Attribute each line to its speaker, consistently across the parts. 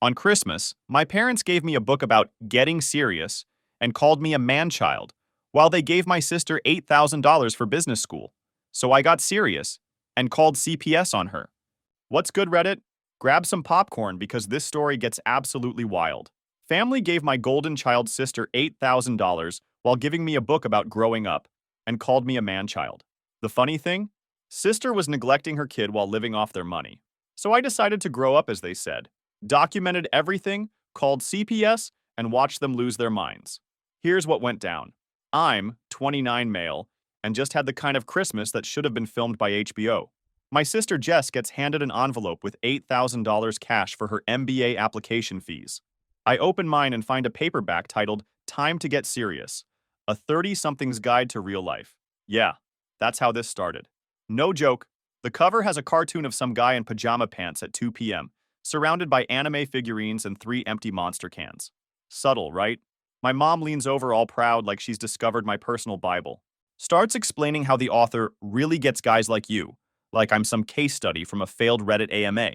Speaker 1: On Christmas, my parents gave me a book about getting serious and called me a man-child, while they gave my sister $8,000 for business school. So I got serious and called CPS on her. What's good, Reddit? Grab some popcorn because this story gets absolutely wild. Family gave my golden child sister $8,000 while giving me a book about growing up and called me a man-child. The funny thing? Sister was neglecting her kid while living off their money. So I decided to grow up as they said, documented everything, called CPS, and watched them lose their minds. Here's what went down. I'm 29 male and just had the kind of Christmas that should have been filmed by HBO. My sister Jess gets handed an envelope with $8,000 cash for her MBA application fees. I open mine and find a paperback titled Time to Get Serious, a 30-something's guide to real life. Yeah, that's how this started. No joke, the cover has a cartoon of some guy in pajama pants at 2 p.m., surrounded by anime figurines and 3 empty monster cans. Subtle, right? My mom leans over all proud like she's discovered my personal Bible. Starts explaining how the author really gets guys like you, like I'm some case study from a failed Reddit AMA.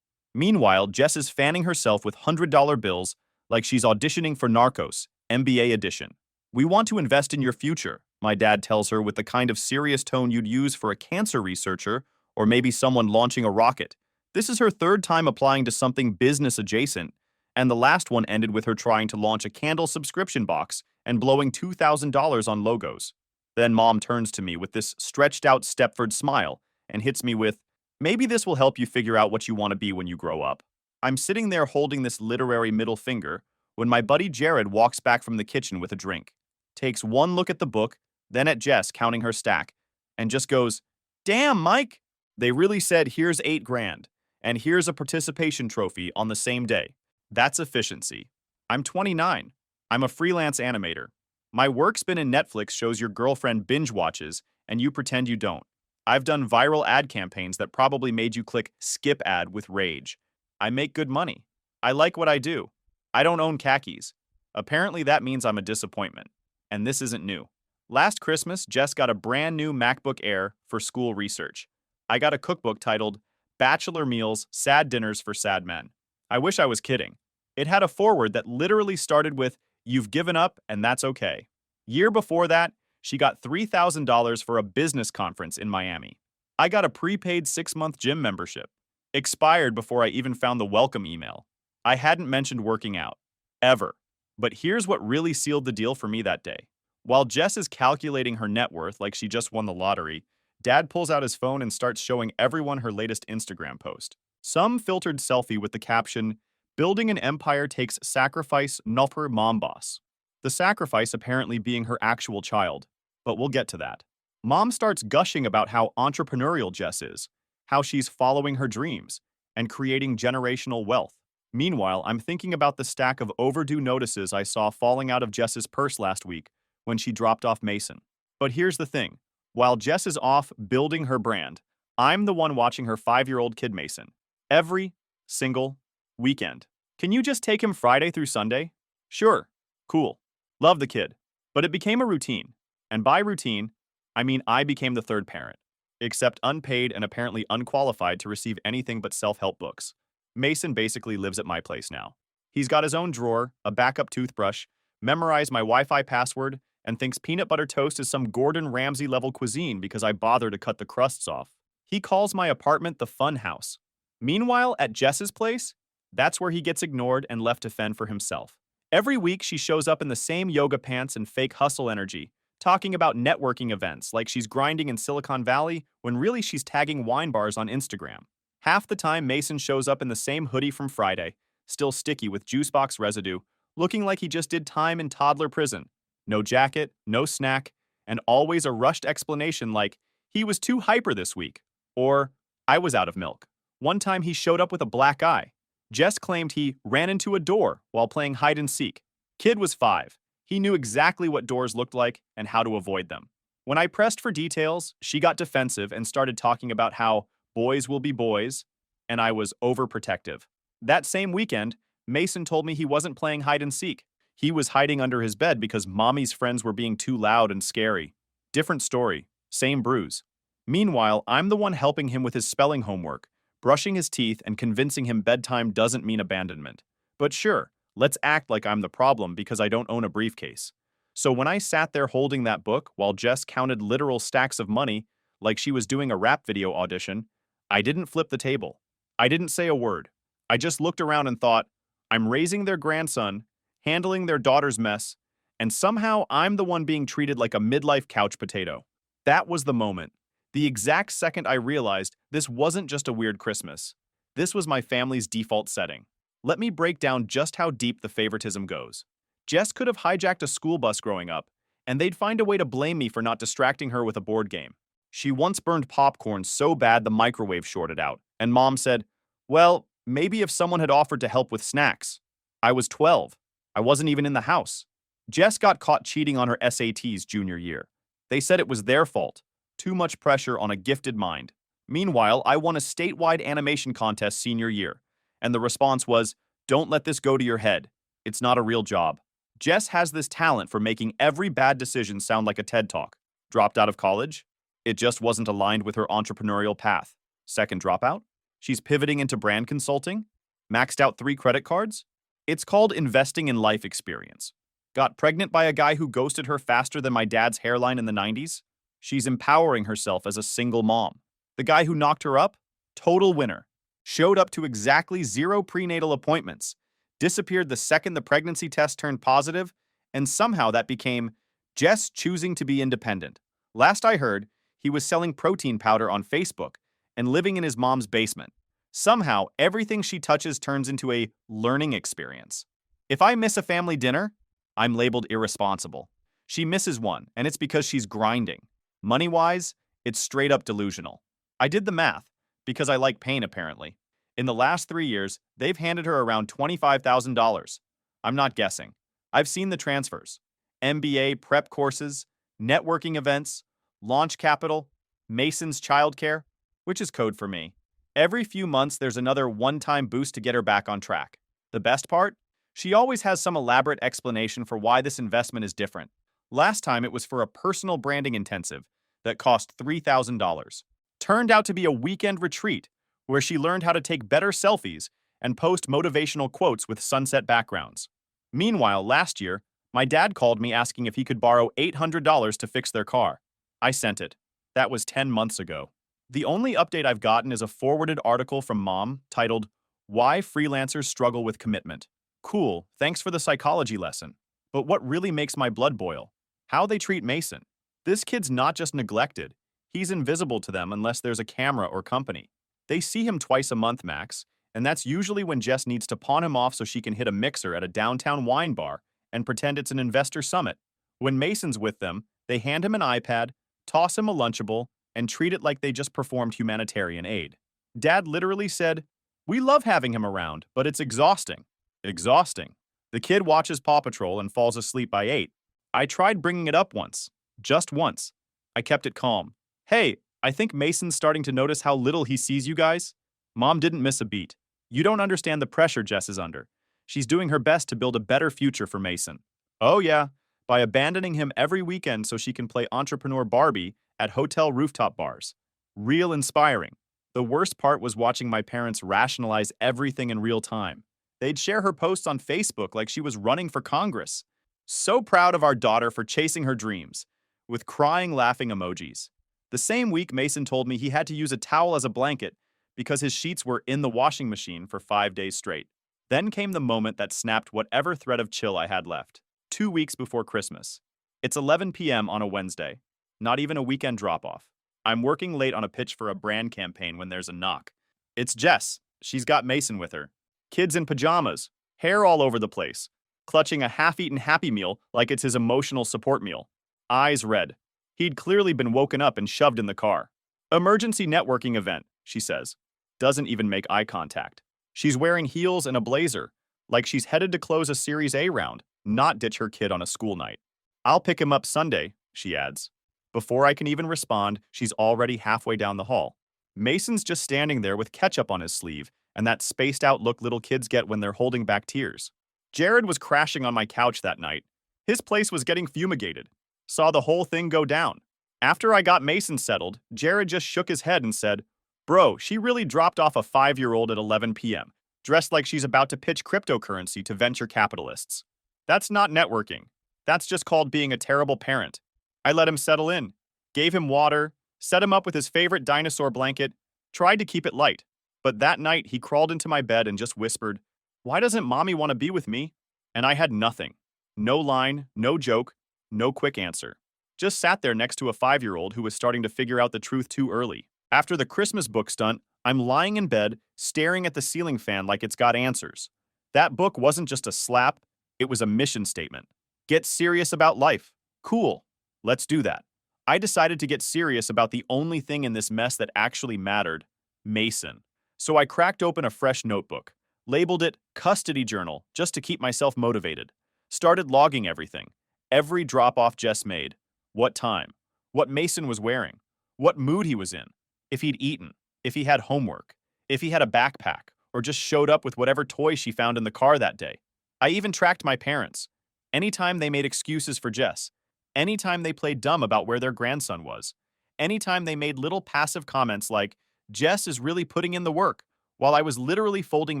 Speaker 1: Meanwhile, Jess is fanning herself with $100 bills like she's auditioning for Narcos, MBA edition. We want to invest in your future, my dad tells her with the kind of serious tone you'd use for a cancer researcher or maybe someone launching a rocket. This is her third time applying to something business adjacent, and the last one ended with her trying to launch a candle subscription box and blowing $2,000 on logos. Then mom turns to me with this stretched out Stepford smile and hits me with, maybe this will help you figure out what you want to be when you grow up. I'm sitting there holding this literary middle finger when my buddy Jared walks back from the kitchen with a drink, takes one look at the book, then at Jess counting her stack, and just goes, "Damn, Mike! They really said here's 8 grand, and here's a participation trophy on the same day. That's efficiency. I'm 29. I'm a freelance animator. My work's been in Netflix shows your girlfriend binge watches, and you pretend you don't. I've done viral ad campaigns that probably made you click skip ad with rage. I make good money. I like what I do. I don't own khakis. Apparently that means I'm a disappointment. And this isn't new. Last Christmas, Jess got a brand new MacBook Air for school research. I got a cookbook titled Bachelor Meals, Sad Dinners for Sad Men. I wish I was kidding. It had a foreword that literally started with, "You've given up and that's okay." Year before that, she got $3,000 for a business conference in Miami. I got a prepaid 6-month gym membership. Expired before I even found the welcome email. I hadn't mentioned working out. Ever. But here's what really sealed the deal for me that day. While Jess is calculating her net worth like she just won the lottery, Dad pulls out his phone and starts showing everyone her latest Instagram post. Some filtered selfie with the caption, "Building an empire takes sacrifice, nopper mom boss." The sacrifice apparently being her actual child. But we'll get to that. Mom starts gushing about how entrepreneurial Jess is, how she's following her dreams, and creating generational wealth. Meanwhile, I'm thinking about the stack of overdue notices I saw falling out of Jess's purse last week when she dropped off Mason. But here's the thing. While Jess is off building her brand, I'm the one watching her 5-year-old kid Mason. Every single weekend. Can you just take him Friday through Sunday? Sure. Cool. Love the kid. But it became a routine. And by routine, I mean I became the third parent, except unpaid and apparently unqualified to receive anything but self-help books. Mason basically lives at my place now. He's got his own drawer, a backup toothbrush, memorized my Wi-Fi password, and thinks peanut butter toast is some Gordon Ramsay-level cuisine because I bother to cut the crusts off. He calls my apartment the fun house. Meanwhile, at Jess's place, that's where he gets ignored and left to fend for himself. Every week, she shows up in the same yoga pants and fake hustle energy, talking about networking events like she's grinding in Silicon Valley when really she's tagging wine bars on Instagram. Half the time, Mason shows up in the same hoodie from Friday, still sticky with juicebox residue, looking like he just did time in toddler prison. No jacket, no snack, and always a rushed explanation like, "He was too hyper this week," or "I was out of milk." One time he showed up with a black eye. Jess claimed he ran into a door while playing hide and seek. Kid was 5. He knew exactly what doors looked like and how to avoid them. When I pressed for details, she got defensive and started talking about how boys will be boys, and I was overprotective. That same weekend, Mason told me he wasn't playing hide and seek. He was hiding under his bed because mommy's friends were being too loud and scary. Different story, same bruise. Meanwhile, I'm the one helping him with his spelling homework, brushing his teeth and convincing him bedtime doesn't mean abandonment. But sure, let's act like I'm the problem because I don't own a briefcase. So when I sat there holding that book while Jess counted literal stacks of money like she was doing a rap video audition, I didn't flip the table. I didn't say a word. I just looked around and thought, I'm raising their grandson, handling their daughter's mess, and somehow I'm the one being treated like a midlife couch potato. That was the moment. The exact second I realized this wasn't just a weird Christmas. This was my family's default setting. Let me break down just how deep the favoritism goes. Jess could have hijacked a school bus growing up, and they'd find a way to blame me for not distracting her with a board game. She once burned popcorn so bad the microwave shorted out, and Mom said, well, maybe if someone had offered to help with snacks. I was 12. I wasn't even in the house. Jess got caught cheating on her SATs junior year. They said it was their fault. Too much pressure on a gifted mind. Meanwhile, I won a statewide animation contest senior year, and the response was, don't let this go to your head. It's not a real job. Jess has this talent for making every bad decision sound like a TED Talk. Dropped out of college? It just wasn't aligned with her entrepreneurial path. Second dropout? She's pivoting into brand consulting? Maxed out 3 credit cards? It's called investing in life experience. Got pregnant by a guy who ghosted her faster than my dad's hairline in the 90s? She's empowering herself as a single mom. The guy who knocked her up? Total winner. Showed up to exactly 0 prenatal appointments, disappeared the second the pregnancy test turned positive, and somehow that became Jess choosing to be independent. Last I heard, he was selling protein powder on Facebook and living in his mom's basement. Somehow, everything she touches turns into a learning experience. If I miss a family dinner, I'm labeled irresponsible. She misses one, and it's because she's grinding. Money-wise, it's straight up delusional. I did the math, because I like pain apparently. In the last 3 years, they've handed her around $25,000. I'm not guessing. I've seen the transfers. MBA prep courses, networking events, launch capital, Mason's childcare, which is code for me. Every few months, there's another one-time boost to get her back on track. The best part? She always has some elaborate explanation for why this investment is different. Last time, it was for a personal branding intensive that cost $3,000. Turned out to be a weekend retreat where she learned how to take better selfies and post motivational quotes with sunset backgrounds. Meanwhile, last year, my dad called me asking if he could borrow $800 to fix their car. I sent it. That was 10 months ago. The only update I've gotten is a forwarded article from Mom titled, Why Freelancers Struggle with Commitment. Cool, thanks for the psychology lesson. But what really makes my blood boil? How they treat Mason. This kid's not just neglected. He's invisible to them unless there's a camera or company. They see him twice a month max, and that's usually when Jess needs to pawn him off so she can hit a mixer at a downtown wine bar and pretend it's an investor summit. When Mason's with them, they hand him an iPad, toss him a Lunchable, and treat it like they just performed humanitarian aid. Dad literally said, we love having him around, but it's exhausting. Exhausting. The kid watches Paw Patrol and falls asleep by 8. I tried bringing it up once. Just once. I kept it calm. Hey, I think Mason's starting to notice how little he sees you guys. Mom didn't miss a beat. You don't understand the pressure Jess is under. She's doing her best to build a better future for Mason. Oh yeah, by abandoning him every weekend so she can play entrepreneur Barbie at hotel rooftop bars. Real inspiring. The worst part was watching my parents rationalize everything in real time. They'd share her posts on Facebook like she was running for Congress. So proud of our daughter for chasing her dreams, with crying, laughing emojis. The same week, Mason told me he had to use a towel as a blanket because his sheets were in the washing machine for 5 days straight. Then came the moment that snapped whatever thread of chill I had left. 2 weeks before Christmas. It's 11 p.m. on a Wednesday. Not even a weekend drop-off. I'm working late on a pitch for a brand campaign when there's a knock. It's Jess. She's got Mason with her. Kids in pajamas. Hair all over the place. Clutching a half-eaten Happy Meal like it's his emotional support meal. Eyes red. He'd clearly been woken up and shoved in the car. Emergency networking event, she says. Doesn't even make eye contact. She's wearing heels and a blazer, like she's headed to close a Series A round, not ditch her kid on a school night. I'll pick him up Sunday, she adds. Before I can even respond, she's already halfway down the hall. Mason's just standing there with ketchup on his sleeve and that spaced-out look little kids get when they're holding back tears. Jared was crashing on my couch that night. His place was getting fumigated. Saw the whole thing go down. After I got Mason settled, Jared just shook his head and said, Bro, she really dropped off a 5-year-old at 11 p.m. dressed like she's about to pitch cryptocurrency to venture capitalists. That's not networking. That's just called being a terrible parent. I let him settle in, gave him water, set him up with his favorite dinosaur blanket, tried to keep it light. But that night, he crawled into my bed and just whispered, "Why doesn't mommy want to be with me?" And I had nothing. No line, no joke, no quick answer. Just sat there next to a 5-year-old who was starting to figure out the truth too early. After the Christmas book stunt, I'm lying in bed, staring at the ceiling fan like it's got answers. That book wasn't just a slap, it was a mission statement. Get serious about life. Cool. Let's do that. I decided to get serious about the only thing in this mess that actually mattered, Mason. So I cracked open a fresh notebook, labeled it Custody Journal just to keep myself motivated. Started logging everything. Every drop-off Jess made. What time. What Mason was wearing. What mood he was in. If he'd eaten. If he had homework. If he had a backpack. Or just showed up with whatever toy she found in the car that day. I even tracked my parents. Anytime they made excuses for Jess. Anytime they played dumb about where their grandson was. Anytime they made little passive comments like, "Jess is really putting in the work," while I was literally folding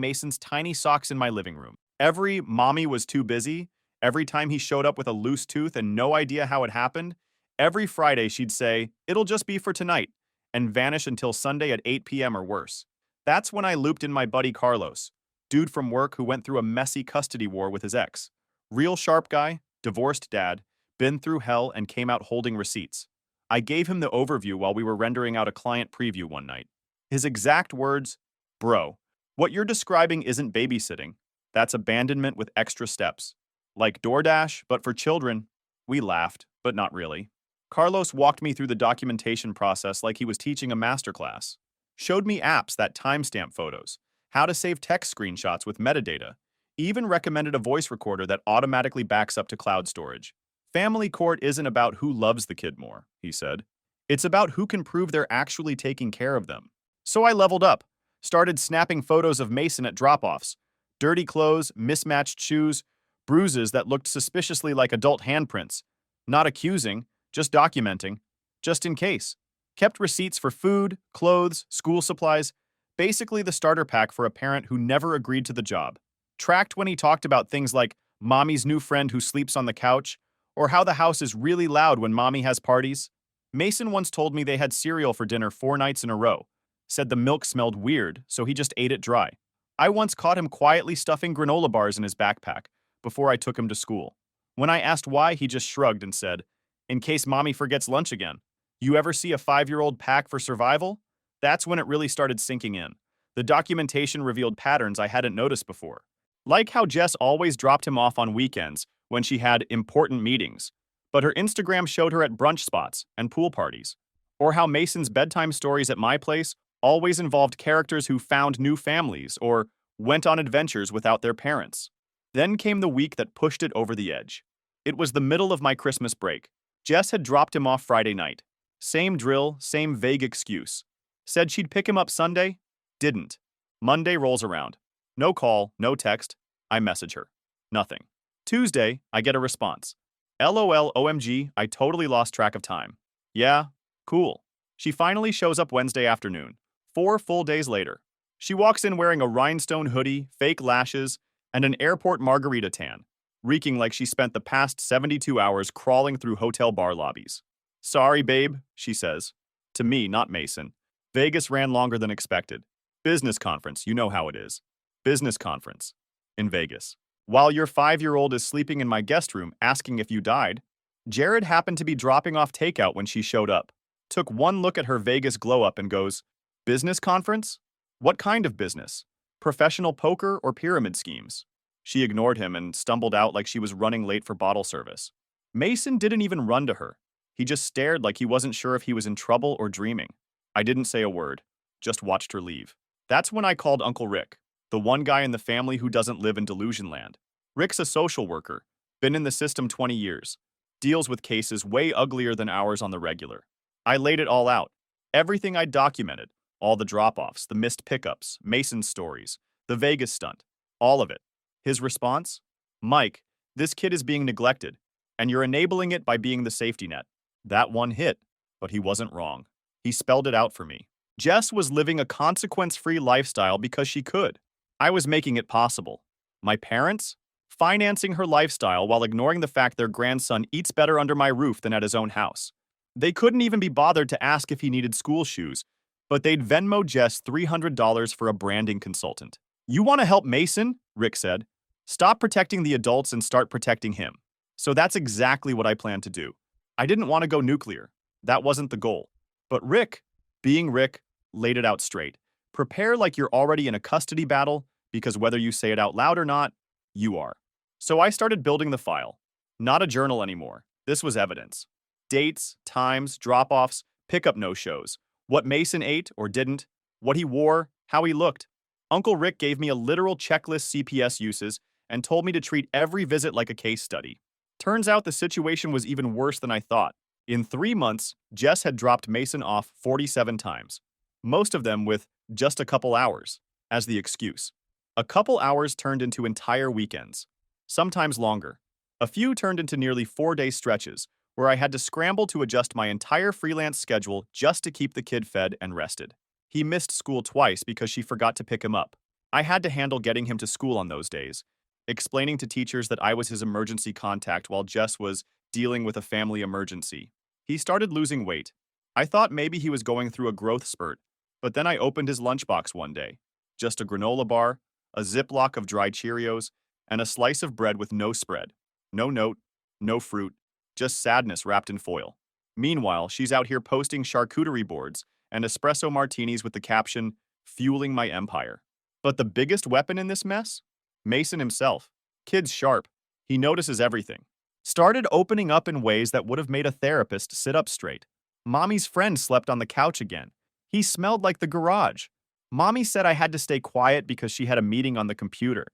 Speaker 1: Mason's tiny socks in my living room. Every "mommy was too busy," every time he showed up with a loose tooth and no idea how it happened, every Friday she'd say, "It'll just be for tonight," and vanish until Sunday at 8 p.m. or worse. That's when I looped in my buddy Carlos, dude from work who went through a messy custody war with his ex. Real sharp guy, divorced dad, been through hell and came out holding receipts. I gave him the overview while we were rendering out a client preview one night. His exact words, "Bro, what you're describing isn't babysitting. That's abandonment with extra steps. Like DoorDash, but for children." We laughed, but not really. Carlos walked me through the documentation process like he was teaching a masterclass. Showed me apps that timestamp photos, how to save text screenshots with metadata, even recommended a voice recorder that automatically backs up to cloud storage. Family court isn't about who loves the kid more, he said. It's about who can prove they're actually taking care of them. So I leveled up, started snapping photos of Mason at drop-offs. Dirty clothes, mismatched shoes, bruises that looked suspiciously like adult handprints. Not accusing, just documenting, just in case. Kept receipts for food, clothes, school supplies, basically the starter pack for a parent who never agreed to the job. Tracked when he talked about things like mommy's new friend who sleeps on the couch, or how the house is really loud when mommy has parties. Mason once told me they had cereal for dinner 4 nights in a row. Said the milk smelled weird, so he just ate it dry. I once caught him quietly stuffing granola bars in his backpack before I took him to school. When I asked why, he just shrugged and said, "In case mommy forgets lunch again." You ever see a 5-year-old pack for survival? That's when it really started sinking in. The documentation revealed patterns I hadn't noticed before. Like how Jess always dropped him off on weekends when she had important meetings, but her Instagram showed her at brunch spots and pool parties. Or how Mason's bedtime stories at my place always involved characters who found new families or went on adventures without their parents. Then came the week that pushed it over the edge. It was the middle of my Christmas break. Jess had dropped him off Friday night. Same drill, same vague excuse. Said she'd pick him up Sunday. Didn't. Monday rolls around. No call, no text. I message her. Nothing. Tuesday, I get a response. LOL OMG, I totally lost track of time. Yeah, cool. She finally shows up Wednesday afternoon, 4 full days later. She walks in wearing a rhinestone hoodie, fake lashes, and an airport margarita tan, reeking like she spent the past 72 hours crawling through hotel bar lobbies. "Sorry, babe," she says. To me, not Mason. Vegas ran longer than expected. Business conference, you know how it is. Business conference. In Vegas. While your 5-year-old is sleeping in my guest room asking if you died, Jared happened to be dropping off takeout when she showed up. Took one look at her Vegas glow-up and goes, "Business conference? What kind of business? Professional poker or pyramid schemes?" She ignored him and stumbled out like she was running late for bottle service. Mason didn't even run to her. He just stared like he wasn't sure if he was in trouble or dreaming. I didn't say a word, just watched her leave. That's when I called Uncle Rick, the one guy in the family who doesn't live in delusion land. Rick's a social worker, been in the system 20 years, deals with cases way uglier than ours on the regular. I laid it all out. Everything I'd documented, all the drop-offs, the missed pickups, Mason's stories, the Vegas stunt, all of it. His response? "Mike, this kid is being neglected, and you're enabling it by being the safety net." That one hit, but he wasn't wrong. He spelled it out for me. Jess was living a consequence-free lifestyle because she could. I was making it possible. My parents? Financing her lifestyle while ignoring the fact their grandson eats better under my roof than at his own house. They couldn't even be bothered to ask if he needed school shoes, but they'd Venmo Jess $300 for a branding consultant. You want to help Mason? Rick said. Stop protecting the adults and start protecting him. So that's exactly what I planned to do. I didn't want to go nuclear. That wasn't the goal. But Rick, being Rick, laid it out straight. Prepare like you're already in a custody battle, because whether you say it out loud or not, you are. So I started building the file. Not a journal anymore. This was evidence. Dates, times, drop-offs, pickup no-shows, what Mason ate or didn't, what he wore, how he looked. Uncle Rick gave me a literal checklist CPS uses and told me to treat every visit like a case study. Turns out the situation was even worse than I thought. In 3 months, Jess had dropped Mason off 47 times, most of them with just a couple hours as the excuse. A couple hours turned into entire weekends, sometimes longer. A few turned into nearly 4-day stretches where I had to scramble to adjust my entire freelance schedule just to keep the kid fed and rested. He missed school twice because she forgot to pick him up. I had to handle getting him to school on those days, explaining to teachers that I was his emergency contact while Jess was dealing with a family emergency. He started losing weight. I thought maybe he was going through a growth spurt, but then I opened his lunchbox one day. Just a granola bar, a Ziploc of dried Cheerios, and a slice of bread with no spread. No note, no fruit, just sadness wrapped in foil. Meanwhile, she's out here posting charcuterie boards and espresso martinis with the caption, "Fueling my empire." But the biggest weapon in this mess? Mason himself. Kid's sharp. He notices everything. Started opening up in ways that would have made a therapist sit up straight. Mommy's friend slept on the couch again. He smelled like the garage. Mommy said I had to stay quiet because she had a meeting on the computer,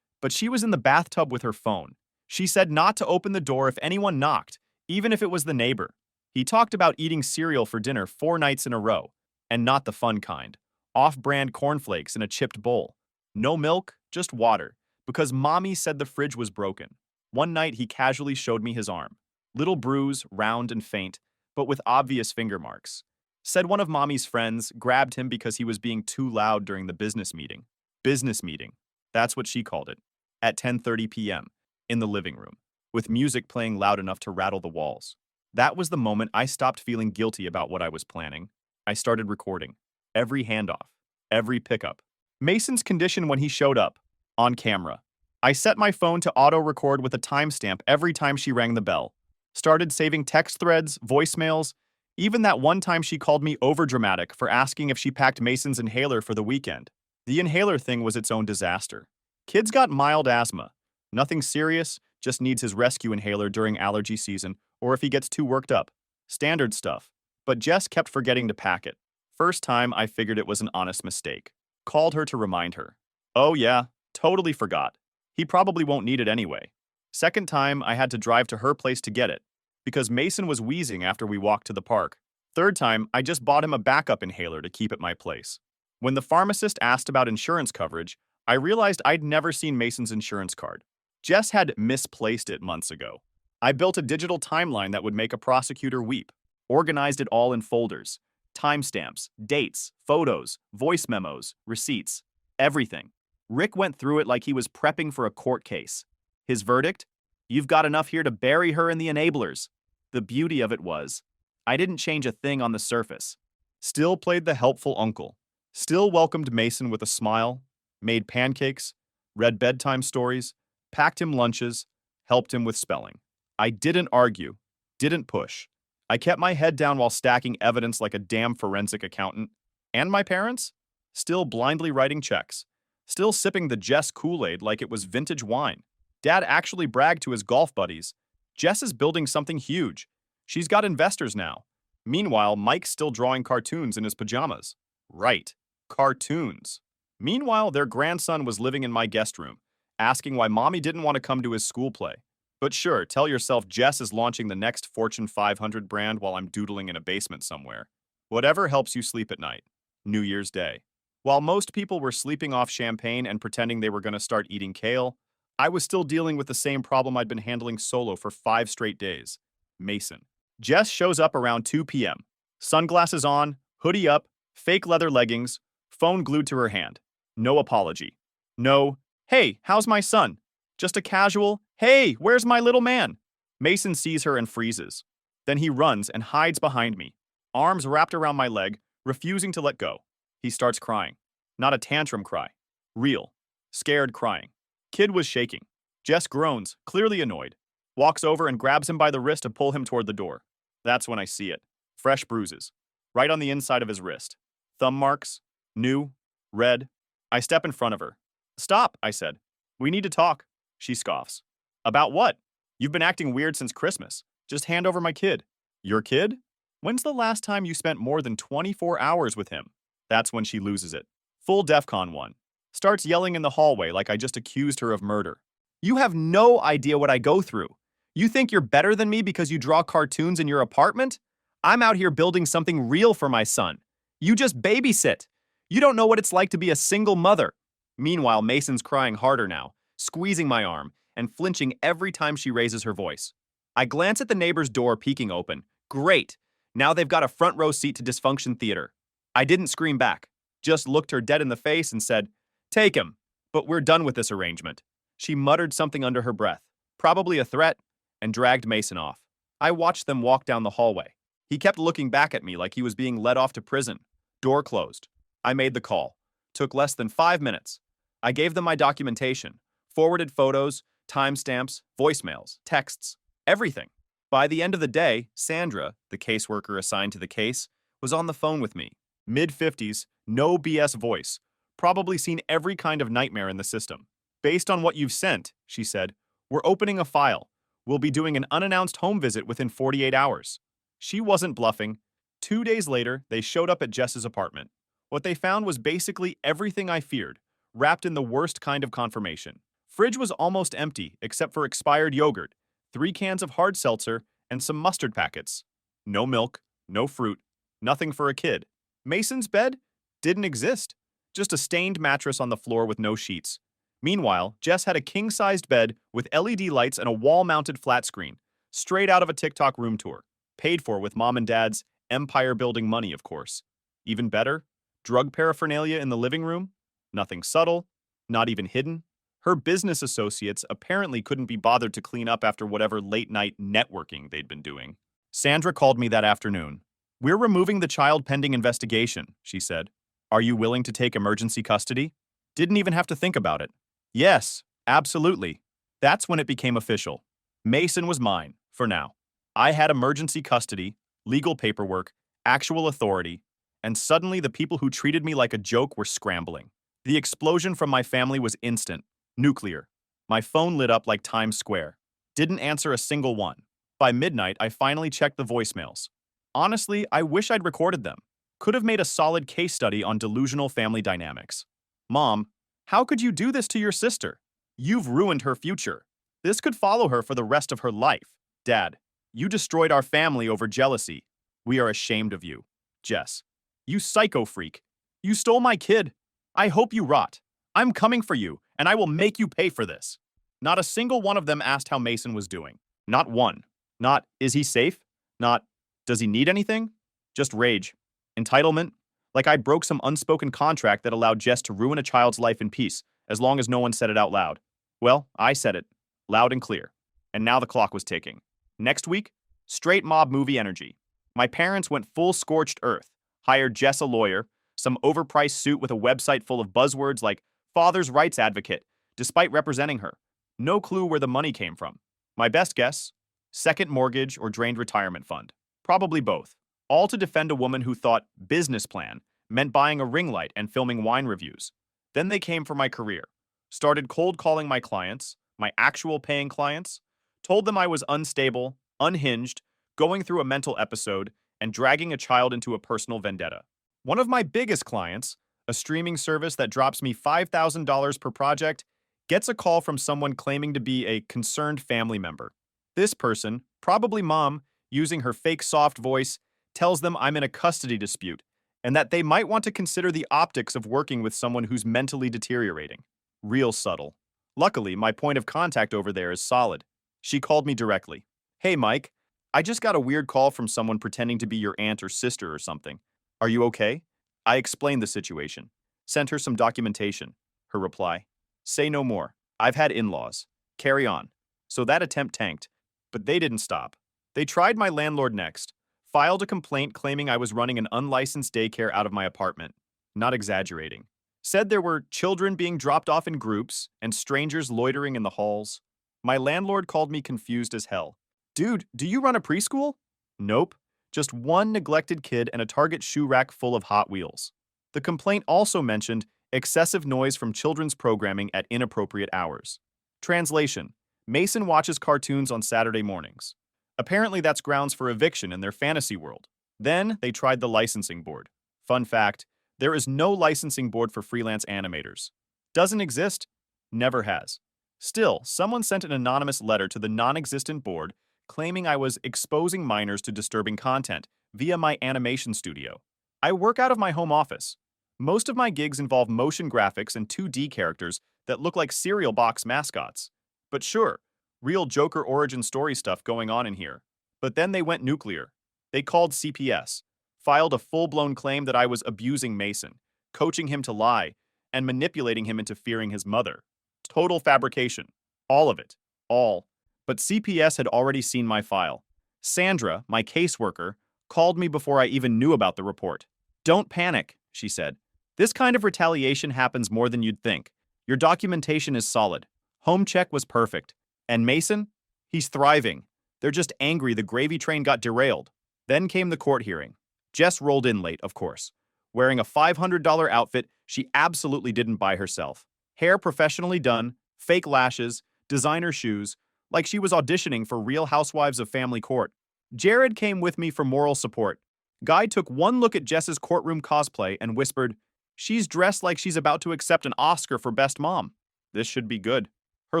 Speaker 1: but she was in the bathtub with her phone. She said not to open the door if anyone knocked, even if it was the neighbor. He talked about eating cereal for dinner 4 nights in a row, and not the fun kind. Off-brand cornflakes in a chipped bowl. No milk, just water, because Mommy said the fridge was broken. One night he casually showed me his arm. Little bruise, round and faint, but with obvious finger marks. Said one of Mommy's friends grabbed him because he was being too loud during the business meeting. Business meeting. That's what she called it. At 10:30 p.m. in the living room, with music playing loud enough to rattle the walls. That was the moment I stopped feeling guilty about what I was planning. I started recording. Every handoff. Every pickup. Mason's condition when he showed up. On camera. I set my phone to auto-record with a timestamp every time she rang the bell. Started saving text threads, voicemails, even that one time she called me overdramatic for asking if she packed Mason's inhaler for the weekend. The inhaler thing was its own disaster. Kid's got mild asthma. Nothing serious, just needs his rescue inhaler during allergy season or if he gets too worked up. Standard stuff. But Jess kept forgetting to pack it. First time, I figured it was an honest mistake. Called her to remind her. Oh yeah, totally forgot. He probably won't need it anyway. Second time, I had to drive to her place to get it, because Mason was wheezing after we walked to the park. Third time, I just bought him a backup inhaler to keep at my place. When the pharmacist asked about insurance coverage, I realized I'd never seen Mason's insurance card. Jess had misplaced it months ago. I built a digital timeline that would make a prosecutor weep, organized it all in folders. Timestamps, dates, photos, voice memos, receipts, everything. Rick went through it like he was prepping for a court case. His verdict? You've got enough here to bury her in the enablers. The beauty of it was, I didn't change a thing on the surface. Still played the helpful uncle. Still welcomed Mason with a smile, made pancakes, read bedtime stories, packed him lunches, helped him with spelling. I didn't argue, didn't push. I kept my head down while stacking evidence like a damn forensic accountant. And my parents? Still blindly writing checks. Still sipping the Jess Kool-Aid like it was vintage wine. Dad actually bragged to his golf buddies. Jess is building something huge. She's got investors now. Meanwhile, Mike's still drawing cartoons in his pajamas. Right, cartoons. Meanwhile, their grandson was living in my guest room, asking why Mommy didn't want to come to his school play. But sure, tell yourself Jess is launching the next Fortune 500 brand while I'm doodling in a basement somewhere. Whatever helps you sleep at night. New Year's Day. While most people were sleeping off champagne and pretending they were going to start eating kale, I was still dealing with the same problem I'd been handling solo for 5 straight days. Mason. Jess shows up around 2 p.m. Sunglasses on, hoodie up, fake leather leggings, phone glued to her hand. No apology. No, hey, how's my son? Just a casual, hey, where's my little man? Mason sees her and freezes. Then he runs and hides behind me, arms wrapped around my leg, refusing to let go. He starts crying. Not a tantrum cry. Real. Scared crying. Kid was shaking. Jess groans, clearly annoyed. Walks over and grabs him by the wrist to pull him toward the door. That's when I see it. Fresh bruises. Right on the inside of his wrist. Thumb marks. New. Red. I step in front of her. Stop, I said. We need to talk. She scoffs. About what? You've been acting weird since Christmas. Just hand over my kid. Your kid? When's the last time you spent more than 24 hours with him? That's when she loses it. Full DEFCON 1. Starts yelling in the hallway like I just accused her of murder. You have no idea what I go through. You think you're better than me because you draw cartoons in your apartment? I'm out here building something real for my son. You just babysit. You don't know what it's like to be a single mother. Meanwhile, Mason's crying harder now, squeezing my arm and flinching every time she raises her voice. I glance at the neighbor's door peeking open. Great. Now they've got a front row seat to dysfunction theater. I didn't scream back, just looked her dead in the face and said, take him, but we're done with this arrangement. She muttered something under her breath, probably a threat, and dragged Mason off. I watched them walk down the hallway. He kept looking back at me like he was being led off to prison. Door closed. I made the call. Took less than 5 minutes. I gave them my documentation, forwarded photos, timestamps, voicemails, texts, everything. By the end of the day, Sandra, the caseworker assigned to the case, was on the phone with me. Mid-50s, no BS voice. Probably seen every kind of nightmare in the system. Based on what you've sent, she said, we're opening a file. We'll be doing an unannounced home visit within 48 hours. She wasn't bluffing. 2 days later, they showed up at Jess's apartment. What they found was basically everything I feared, wrapped in the worst kind of confirmation. Fridge was almost empty, except for expired yogurt, 3 cans of hard seltzer, and some mustard packets. No milk, no fruit, nothing for a kid. Mason's bed? Didn't exist. Just a stained mattress on the floor with no sheets. Meanwhile, Jess had a king-sized bed with LED lights and a wall-mounted flat screen, straight out of a TikTok room tour, paid for with mom and dad's empire-building money, of course. Even better, drug paraphernalia in the living room? Nothing subtle, not even hidden. Her business associates apparently couldn't be bothered to clean up after whatever late-night networking they'd been doing. Sandra called me that afternoon. We're removing the child pending investigation, she said. Are you willing to take emergency custody? Didn't even have to think about it. Yes, absolutely. That's when it became official. Mason was mine, for now. I had emergency custody, legal paperwork, actual authority, and suddenly the people who treated me like a joke were scrambling. The explosion from my family was instant, nuclear. My phone lit up like Times Square. Didn't answer a single one. By midnight, I finally checked the voicemails. Honestly, I wish I'd recorded them. Could have made a solid case study on delusional family dynamics. Mom, how could you do this to your sister? You've ruined her future. This could follow her for the rest of her life. Dad, you destroyed our family over jealousy. We are ashamed of you. Jess, you psycho freak. You stole my kid. I hope you rot. I'm coming for you, and I will make you pay for this. Not a single one of them asked how Mason was doing. Not one. Not, is he safe? Not, does he need anything? Just rage. Entitlement. Like I broke some unspoken contract that allowed Jess to ruin a child's life in peace, as long as no one said it out loud. Well, I said it. Loud and clear. And now the clock was ticking. Next week, straight mob movie energy. My parents went full scorched earth, hired Jess a lawyer, some overpriced suit with a website full of buzzwords like father's rights advocate, despite representing her. No clue where the money came from. My best guess, second mortgage or drained retirement fund. Probably both. All to defend a woman who thought business plan meant buying a ring light and filming wine reviews. Then they came for my career. Started cold calling my clients, my actual paying clients, told them I was unstable, unhinged, going through a mental episode, and dragging a child into a personal vendetta. One of my biggest clients, a streaming service that drops me $5,000 per project, gets a call from someone claiming to be a concerned family member. This person, probably mom, using her fake soft voice, tells them I'm in a custody dispute and that they might want to consider the optics of working with someone who's mentally deteriorating. Real subtle. Luckily, my point of contact over there is solid. She called me directly. Hey, Mike, I just got a weird call from someone pretending to be your aunt or sister or something. Are you okay? I explained the situation. Sent her some documentation. Her reply. Say no more. I've had in-laws. Carry on. So that attempt tanked. But they didn't stop. They tried my landlord next, filed a complaint claiming I was running an unlicensed daycare out of my apartment. Not exaggerating. Said there were children being dropped off in groups and strangers loitering in the halls. My landlord called me confused as hell. Dude, do you run a preschool? Nope. Just one neglected kid and a Target shoe rack full of Hot Wheels. The complaint also mentioned excessive noise from children's programming at inappropriate hours. Translation: Mason watches cartoons on Saturday mornings. Apparently that's grounds for eviction in their fantasy world. Then they tried the licensing board. Fun fact, there is no licensing board for freelance animators. Doesn't exist, never has. Still, someone sent an anonymous letter to the non-existent board claiming I was exposing minors to disturbing content via my animation studio. I work out of my home office. Most of my gigs involve motion graphics and 2D characters that look like cereal box mascots. But sure, real Joker origin story stuff going on in here. But then they went nuclear. They called CPS, filed a full-blown claim that I was abusing Mason, coaching him to lie, and manipulating him into fearing his mother. Total fabrication. All of it. All. But CPS had already seen my file. Sandra, my caseworker, called me before I even knew about the report. Don't panic, she said. This kind of retaliation happens more than you'd think. Your documentation is solid. Home check was perfect. And Mason? He's thriving. They're just angry the gravy train got derailed. Then came the court hearing. Jess rolled in late, of course. Wearing a $500 outfit she absolutely didn't buy herself. Hair professionally done, fake lashes, designer shoes, like she was auditioning for Real Housewives of Family Court. Jared came with me for moral support. Guy took one look at Jess's courtroom cosplay and whispered, "She's dressed like she's about to accept an Oscar for Best Mom. This should be good." Her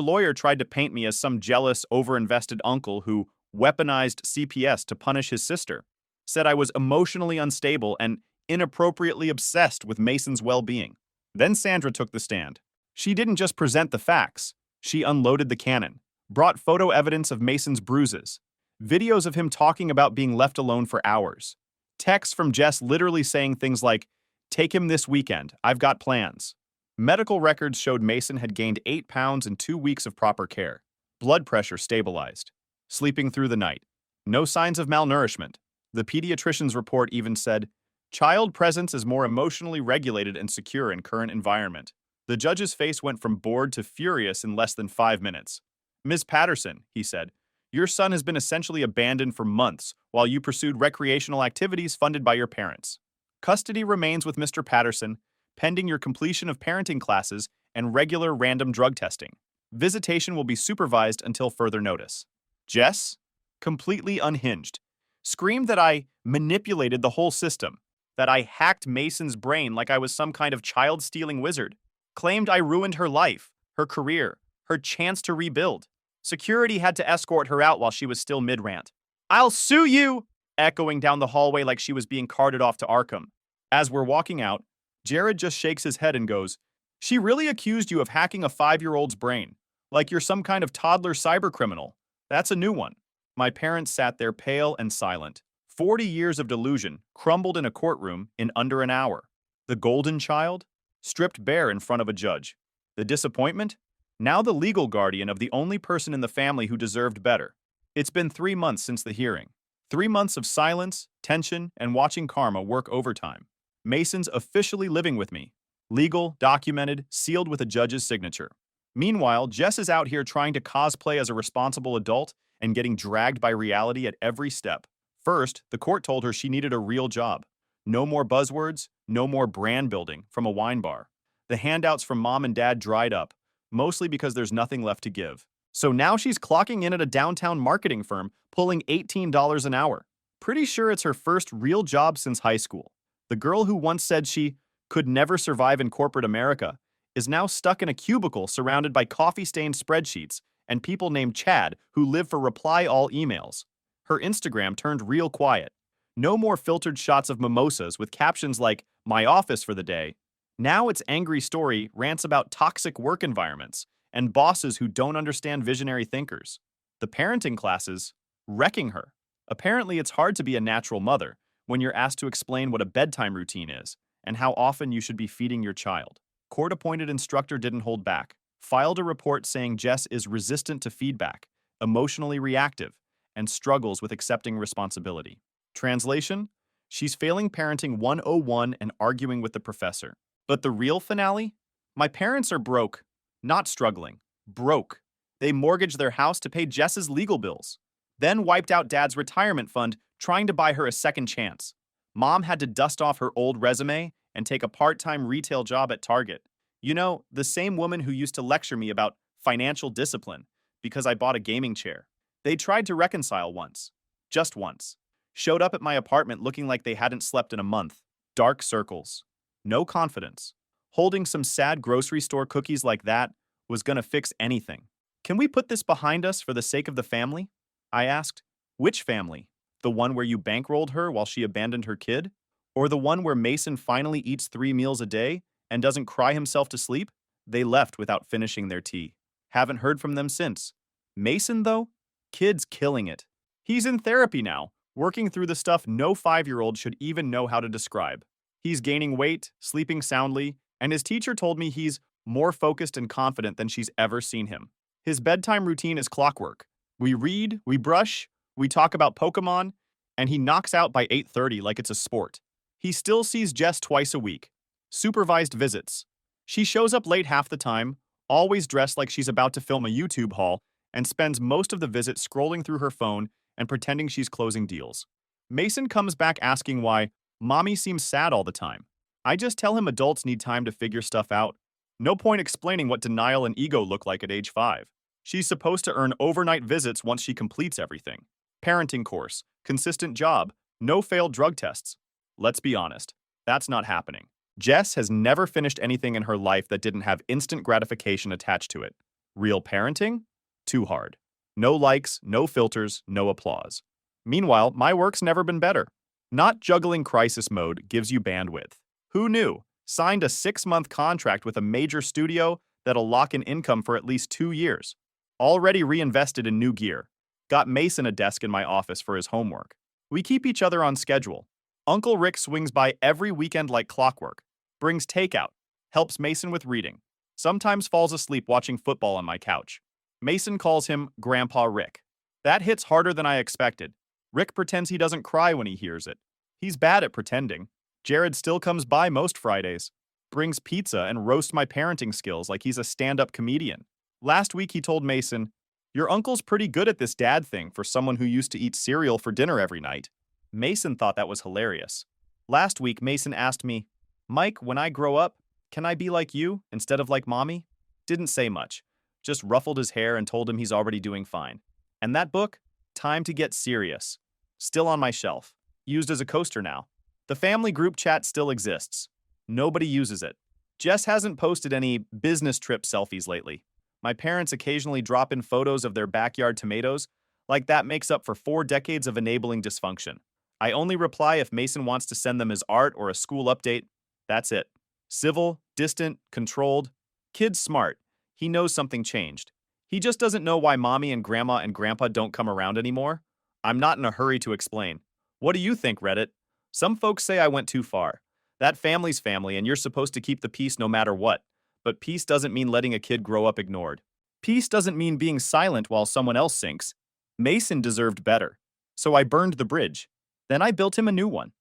Speaker 1: lawyer tried to paint me as some jealous, overinvested uncle who weaponized CPS to punish his sister. Said I was emotionally unstable and inappropriately obsessed with Mason's well-being. Then Sandra took the stand. She didn't just present the facts. She unloaded the cannon, brought photo evidence of Mason's bruises, videos of him talking about being left alone for hours, texts from Jess literally saying things like, "Take him this weekend, I've got plans." Medical records showed Mason had gained 8 pounds in 2 weeks of proper care. Blood pressure stabilized. Sleeping through the night. No signs of malnourishment. The pediatrician's report even said, "Child presence is more emotionally regulated and secure in current environment." The judge's face went from bored to furious in less than 5 minutes. "Ms. Patterson," he said, "your son has been essentially abandoned for months while you pursued recreational activities funded by your parents. Custody remains with Mr. Patterson, pending your completion of parenting classes and regular random drug testing. Visitation will be supervised until further notice." Jess, completely unhinged, screamed that I manipulated the whole system, that I hacked Mason's brain like I was some kind of child-stealing wizard, claimed I ruined her life, her career, her chance to rebuild. Security had to escort her out while she was still mid-rant. "I'll sue you!" echoing down the hallway like she was being carted off to Arkham. As we're walking out, Jared just shakes his head and goes, "She really accused you of hacking a 5-year-old's brain, like you're some kind of toddler cybercriminal. That's a new one." My parents sat there pale and silent. 40 years of delusion crumbled in a courtroom in under an hour. The golden child? Stripped bare in front of a judge. The disappointment? Now the legal guardian of the only person in the family who deserved better. It's been 3 months since the hearing. 3 months of silence, tension, and watching karma work overtime. Mason's officially living with me. Legal, documented, sealed with a judge's signature. Meanwhile, Jess is out here trying to cosplay as a responsible adult and getting dragged by reality at every step. First, the court told her she needed a real job. No more buzzwords, no more brand building from a wine bar. The handouts from mom and dad dried up, mostly because there's nothing left to give. So now she's clocking in at a downtown marketing firm, pulling $18 an hour. Pretty sure it's her first real job since high school. The girl who once said she could never survive in corporate America is now stuck in a cubicle surrounded by coffee-stained spreadsheets and people named Chad who live for reply all emails. Her Instagram turned real quiet. No more filtered shots of mimosas with captions like, "My office for the day." Now its angry story rants about toxic work environments and bosses who don't understand visionary thinkers. The parenting classes, wrecking her. Apparently it's hard to be a natural mother when you're asked to explain what a bedtime routine is and how often you should be feeding your child. Court-appointed instructor didn't hold back. Filed a report saying Jess is resistant to feedback, emotionally reactive, and struggles with accepting responsibility. Translation: she's failing parenting 101 and arguing with the professor. But the real finale? My parents are broke, not struggling, broke. They mortgaged their house to pay Jess's legal bills, then wiped out Dad's retirement fund trying to buy her a second chance. Mom had to dust off her old resume and take a part-time retail job at Target. You know, the same woman who used to lecture me about financial discipline because I bought a gaming chair. They tried to reconcile once. Just once. Showed up at my apartment looking like they hadn't slept in a month. Dark circles. No confidence. Holding some sad grocery store cookies like that was gonna fix anything. Can we put this behind us for the sake of the family? I asked. Which family? The one where you bankrolled her while she abandoned her kid? Or the one where Mason finally eats 3 meals a day and doesn't cry himself to sleep? They left without finishing their tea. Haven't heard from them since. Mason, though? Kid's killing it. He's in therapy now, working through the stuff no 5-year-old should even know how to describe. He's gaining weight, sleeping soundly, and his teacher told me he's more focused and confident than she's ever seen him. His bedtime routine is clockwork. We read, we brush, we talk about Pokemon, and he knocks out by 8:30 like it's a sport. He still sees Jess twice a week. Supervised visits. She shows up late half the time, always dressed like she's about to film a YouTube haul, and spends most of the visit scrolling through her phone and pretending she's closing deals. Mason comes back asking why Mommy seems sad all the time. I just tell him adults need time to figure stuff out. No point explaining what denial and ego look like at age 5. She's supposed to earn overnight visits once she completes everything. Parenting course, consistent job, no failed drug tests. Let's be honest, that's not happening. Jess has never finished anything in her life that didn't have instant gratification attached to it. Real parenting? Too hard. No likes, no filters, no applause. Meanwhile, my work's never been better. Not juggling crisis mode gives you bandwidth. Who knew? Signed a 6-month contract with a major studio that'll lock in income for at least 2 years. Already reinvested in new gear. Got Mason a desk in my office for his homework. We keep each other on schedule. Uncle Rick swings by every weekend like clockwork. Brings takeout. Helps Mason with reading. Sometimes falls asleep watching football on my couch. Mason calls him Grandpa Rick. That hits harder than I expected. Rick pretends he doesn't cry when he hears it. He's bad at pretending. Jared still comes by most Fridays. Brings pizza and roasts my parenting skills like he's a stand-up comedian. Last week he told Mason, "Your uncle's pretty good at this dad thing for someone who used to eat cereal for dinner every night." Mason thought that was hilarious. Last week Mason asked me, "Mike, when I grow up, can I be like you instead of like Mommy?" Didn't say much. Just ruffled his hair and told him he's already doing fine. And that book? Time to Get Serious. Still on my shelf. Used as a coaster now. The family group chat still exists. Nobody uses it. Jess hasn't posted any business trip selfies lately. My parents occasionally drop in photos of their backyard tomatoes, like that makes up for 4 decades of enabling dysfunction. I only reply if Mason wants to send them his art or a school update. That's it. Civil, distant, controlled. Kid's smart. He knows something changed. He just doesn't know why Mommy and Grandma and Grandpa don't come around anymore. I'm not in a hurry to explain. What do you think, Reddit? Some folks say I went too far. That family's family and you're supposed to keep the peace no matter what. But peace doesn't mean letting a kid grow up ignored. Peace doesn't mean being silent while someone else sinks. Mason deserved better. So I burned the bridge. Then I built him a new one.